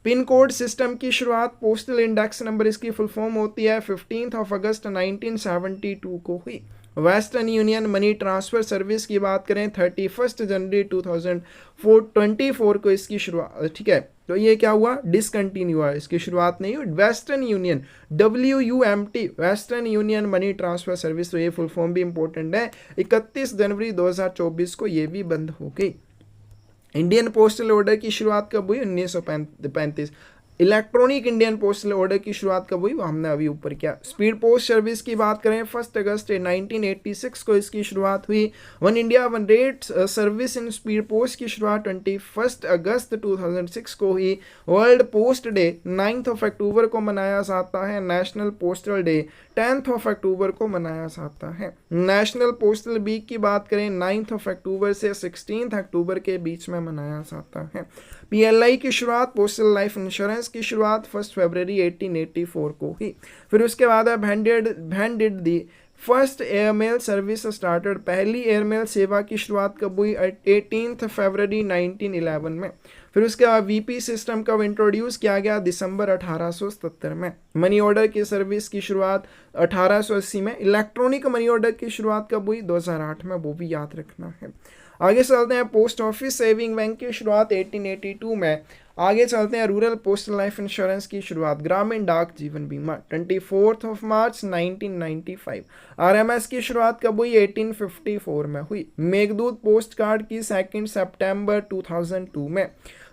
पिन कोड सिस्टम की शुरुआत पोस्टल इंडेक्स नंबर इसकी फुल फॉर्म होती है 15 अगस्त 1972 को हुई। Western union money transfer service की बात करें 31 जनवरी 2024 को इसकी शुरुआत, ठीक है, तो ये क्या हुआ, डिसकंटिन्यू हुआ, इसकी शुरुआत नहीं हुई। Western union WUMT western union money transfer service, तो ये फुल फॉर्म भी इंपॉर्टेंट है, 31 जनवरी 2024 को ये भी बंद हो गई। इंडियन पोस्टल ऑर्डर की शुरुआत कब हुई, 1935। इलेक्ट्रॉनिक इंडियन पोस्टल ऑर्डर की शुरुआत कब हुई, वो हमने अभी ऊपर किया। स्पीड पोस्ट सर्विस की बात करें 1 अगस्त 1986 को इसकी शुरुआत हुई। One India one rate service in speed post की शुरुआत 21 अगस्त 2006 को हुई। वर्ल्ड पोस्ट डे 9 अक्टूबर को मनाया जाता है। नेशनल पोस्टल डे 10 अक्टूबर को मनाया जाता है। नेशनल पोस्टल वीक की बात करें 9 अक्टूबर से 16 अक्टूबर के बीच में मनाया जाता है। PLI की शुरुआत, पोस्टल लाइफ इंश्योरेंस की शुरुआत 1 फरवरी 1884 को हुई। फिर उसके बाद है when did the first airmail service started, पहली एयरमेल सेवा की शुरुआत कब हुई? 18 फरवरी 1911 में। फिर उसके बाद VP सिस्टम कब इंट्रोड्यूस किया गया? दिसंबर 1877 में। मनी ऑर्डर की सर्विस की शुरुआत 1880 में। इलेक्ट्रॉनिक मनी ऑर्डर की शुरुआत कब हुई? 2008 में, वो भी याद रखना है। आगे चलते हैं, पोस्ट ऑफिस सेविंग बैंक की शुरुआत 1882 में। आगे चलते हैं, रूरल पोस्टल लाइफ इंश्योरेंस की शुरुआत, ग्रामीण डाक जीवन बीमा 24 मार्च 1995। RMS की शुरुआत कब हुई? 1854 में हुई। मेघदूत पोस्ट कार्ड की 2 सितंबर 2002 में।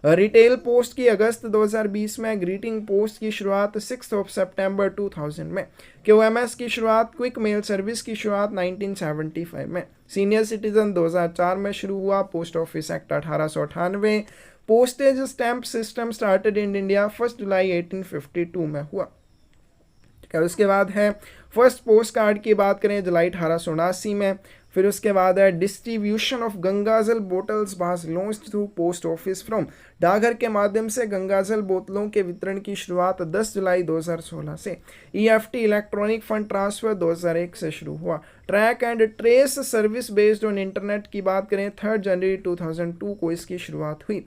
रिटेल पोस्ट की अगस्त 2020 में। ग्रीटिंग पोस्ट की शुरुआत 6 सितंबर 2000 में। QMS की शुरुआत, क्विक मेल सर्विस की शुरुआत 1975 में। सीनियर सिटीजन 2004 में शुरू हुआ। Post office act 1898। Postage stamp system started in India 1 जुलाई 1852 में हुआ। ठीक है, उसके बाद है फर्स्ट पोस्ट कार्ड की बात करें, जुलाई 1879 में। फिर उसके बाद है डिस्ट्रीब्यूशन ऑफ गंगाजल bottles was launched through post office from, डाकघर के माध्यम से गंगाजल बोतलों के वितरण की शुरुआत 10 जुलाई 2016 से। EFT इलेक्ट्रॉनिक फंड ट्रांसफर 2001 से शुरू हुआ। Track and trace service based on internet की बात करें, 3 जनवरी 2002 को इसकी शुरुआत हुई।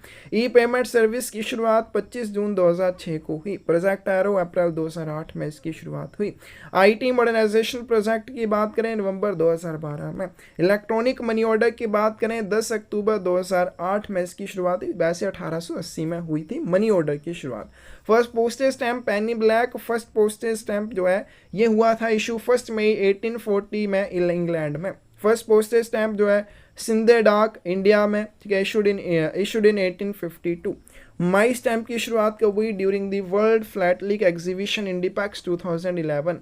पेमेंट सर्विस की शुरुआत 25 जून 2006 को हुई। प्रोजेक्ट एरो अप्रैल 2008 में इसकी शुरुआत हुई। IT मॉडर्नाइजेशन प्रोजेक्ट की बात करें, नवंबर 2012 में। इलेक्ट्रॉनिक मनी ऑर्डर की बात करें, 10 अक्टूबर 2008 में इसकी शुरुआत हुई। वैसे 1880 में हुई थी मनी ऑर्डर की शुरुआत। फर्स्ट पोस्टेज स्टैंप पेनी ब्लैक, फर्स्ट पोस्टेज स्टैंप जो है ये हुआ था इशू 1 मई 1840 में इंग्लैंड में। फर्स्ट पोस्टेज स्टैंप जो है सिंधे डाक इंडिया में, ठीक है, इशूड इन 1852। माई स्टैंप की शुरुआत कब हुई? During the world philatelic exhibition Indipex 2011।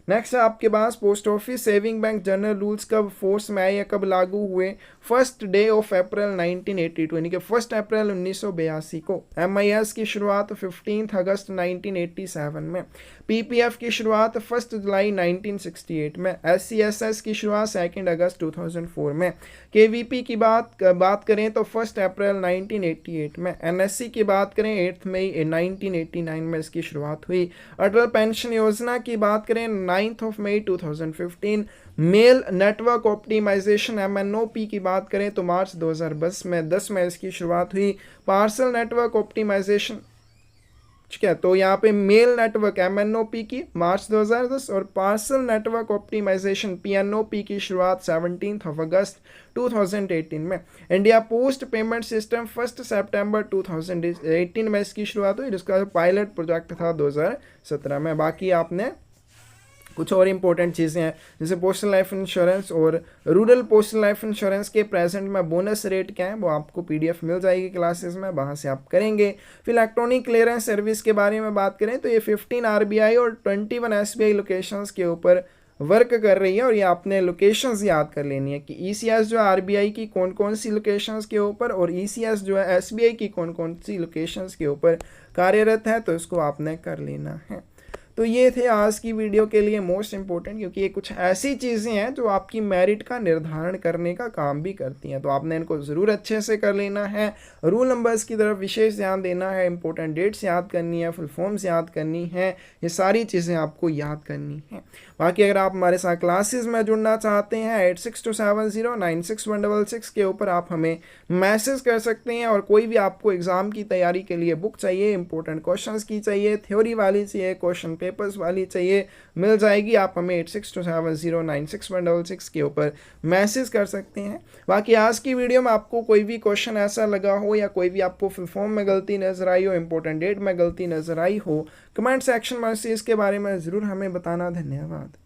Next है आपके पास post office saving bank general rules कब फोर्स में आए या कब लागू हुए? 1 डे ऑफ अप्रैल 1982, यानी कि 1 अप्रैल 1982 को। MIS की शुरुआत 15 अगस्त 1987 में। PPF की शुरुआत 1 जुलाई 1968 में। SCSS की शुरुआत 2 अगस्त 2004 में। KVP की बात करें तो 1 अप्रैल 1988 में। NSC की बात करें 8 मई 1989 में इसकी शुरुआत हुई। अटल पेंशन योजना की बात करें 9 मई 2015। मेल नेटवर्क ऑप्टिमाइजेशन MNOP की बात करें तो मार्च 2010 में इसकी शुरुआत हुई। पार्सल नेटवर्क ऑप्टिमाइजेशन, ठीक है, तो यहाँ पे मेल नेटवर्क MNOP की मार्च 2010 और पार्सल नेटवर्क ऑप्टिमाइजेशन PNOP की शुरुआत 17 अगस्त 2018 में। इंडिया पोस्ट पेमेंट सिस्टम 1 सितंबर 2018 में इसकी शुरुआत हुई, जिसका पायलट प्रोजेक्ट था 2017 में। बाकी आपने कुछ और इंपॉर्टेंट चीज़ें हैं जैसे पोस्टल लाइफ इंश्योरेंस और रूरल पोस्टल लाइफ इंश्योरेंस के प्रेजेंट में बोनस रेट क्या है वो आपको PDF मिल जाएगी क्लासेस में, वहाँ से आप करेंगे। फिर इलेक्ट्रॉनिक क्लियरेंस सर्विस के बारे में बात करें तो ये 15 RBI और 21 SBI लोकेशंस के ऊपर वर्क कर रही है और ये आपने लोकेशंस याद कर लेनी है कि ECS जो है RBI की कौन कौन सी लोकेशंस के ऊपर और ECS जो है SBI की कौन कौन सी लोकेशंस के ऊपर कार्यरत है, तो इसको आपने कर लेना है। तो ये थे आज की वीडियो के लिए मोस्ट इंपॉर्टेंट, क्योंकि ये कुछ ऐसी चीज़ें हैं जो आपकी मेरिट का निर्धारण करने का काम भी करती हैं, तो आपने इनको ज़रूर अच्छे से कर लेना है। रूल नंबर्स की तरफ विशेष ध्यान देना है, इंपॉर्टेंट डेट्स याद करनी है, फुल फॉर्म्स याद करनी है, ये सारी चीज़ें आपको याद करनी है। बाकी अगर आप हमारे साथ क्लासेस में जुड़ना चाहते हैं 8627096166 के ऊपर आप हमें मैसेज कर सकते हैं, और कोई भी आपको एग्ज़ाम की तैयारी के लिए बुक चाहिए, इंपॉर्टेंट क्वेश्चंस की चाहिए, थ्योरी वाली चाहिए, क्वेश्चन पेपर्स वाली चाहिए, मिल जाएगी। आप हमें 8627096166 के ऊपर मैसेज कर सकते हैं। बाकी आज की वीडियो में आपको कोई भी क्वेश्चन ऐसा लगा हो या कोई भी आपको फुल फॉर्म में गलती नजर आई हो, इंपॉर्टेंट डेट में गलती नजर आई हो, कमेंट सेक्शन में इसके बारे में ज़रूर हमें बताना। धन्यवाद।